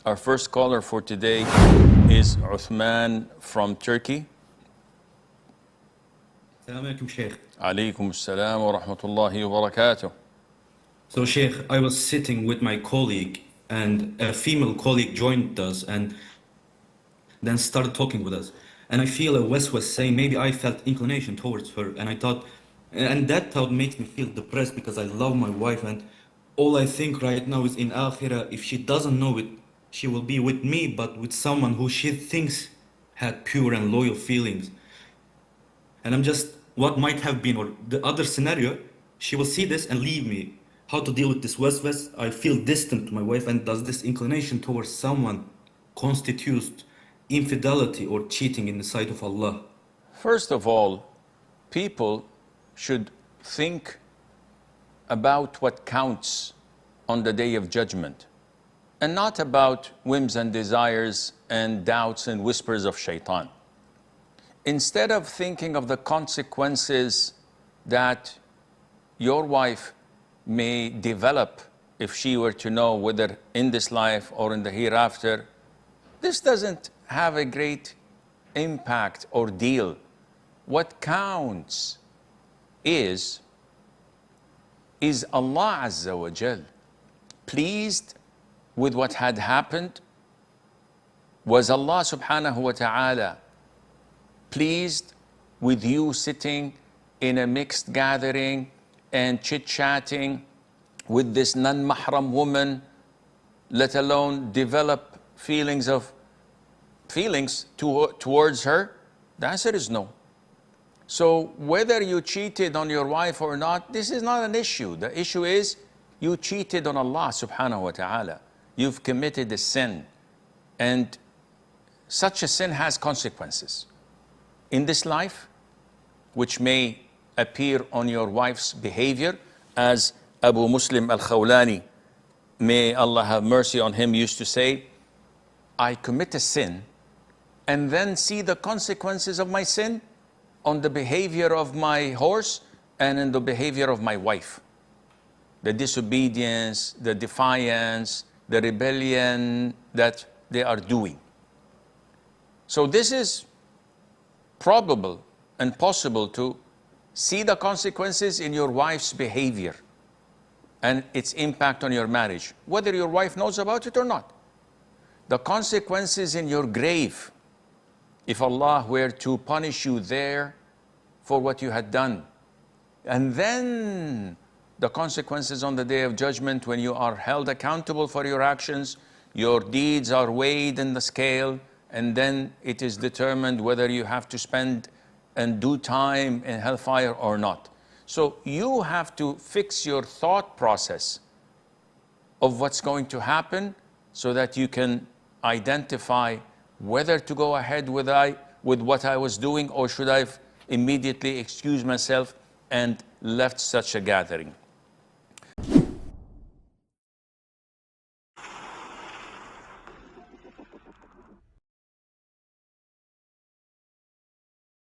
Our first caller for today is Uthman from Turkey. Assalamu alaikum, Sheikh. Alaykum assalam wa rahmatullahi wa barakatuh. So, Sheikh, I was sitting with my colleague, and a female colleague joined us and then started talking with us. And I feel a was saying maybe I felt inclination towards her, and I thought, and that thought makes me feel depressed because I love my wife, and all I think right now is in Akhirah, if she doesn't know it, she will be with me, but with someone who she thinks had pure and loyal feelings. And I'm just, what might have been, or the other scenario, she will see this and leave me. How to deal with this waswas? I feel distant to my wife, and does this inclination towards someone constitute infidelity or cheating in the sight of Allah? First of all, people should think about what counts on the day of judgment, and not about whims and desires and doubts and whispers of shaitan. Instead of thinking of the consequences that your wife may develop if she were to know, whether in this life or in the hereafter, this doesn't have a great impact or deal. What counts is Allah Azza wa Jal pleased with what had happened? Was Allah subhanahu wa ta'ala pleased with you sitting in a mixed gathering and chit-chatting with this non-mahram woman, let alone develop feelings towards her? The answer is no. So whether you cheated on your wife or not, this is not an issue. The issue is you cheated on Allah subhanahu wa ta'ala. You've committed a sin, and such a sin has consequences in this life, which may appear on your wife's behavior, as Abu Muslim al-Khawlani, may Allah have mercy on him, used to say, I commit a sin and then see the consequences of my sin on the behavior of my horse and in the behavior of my wife. The disobedience, the defiance, the rebellion that they are doing. So this is probable and possible to see the consequences in your wife's behavior and its impact on your marriage, whether your wife knows about it or not. The consequences in your grave, if Allah were to punish you there for what you had done. And then the consequences on the day of judgment, when you are held accountable for your actions, your deeds are weighed in the scale, and then it is determined whether you have to spend and do time in hellfire or not. So you have to fix your thought process of what's going to happen so that you can identify whether to go ahead with what I was doing, or should I immediately excuse myself and left such a gathering.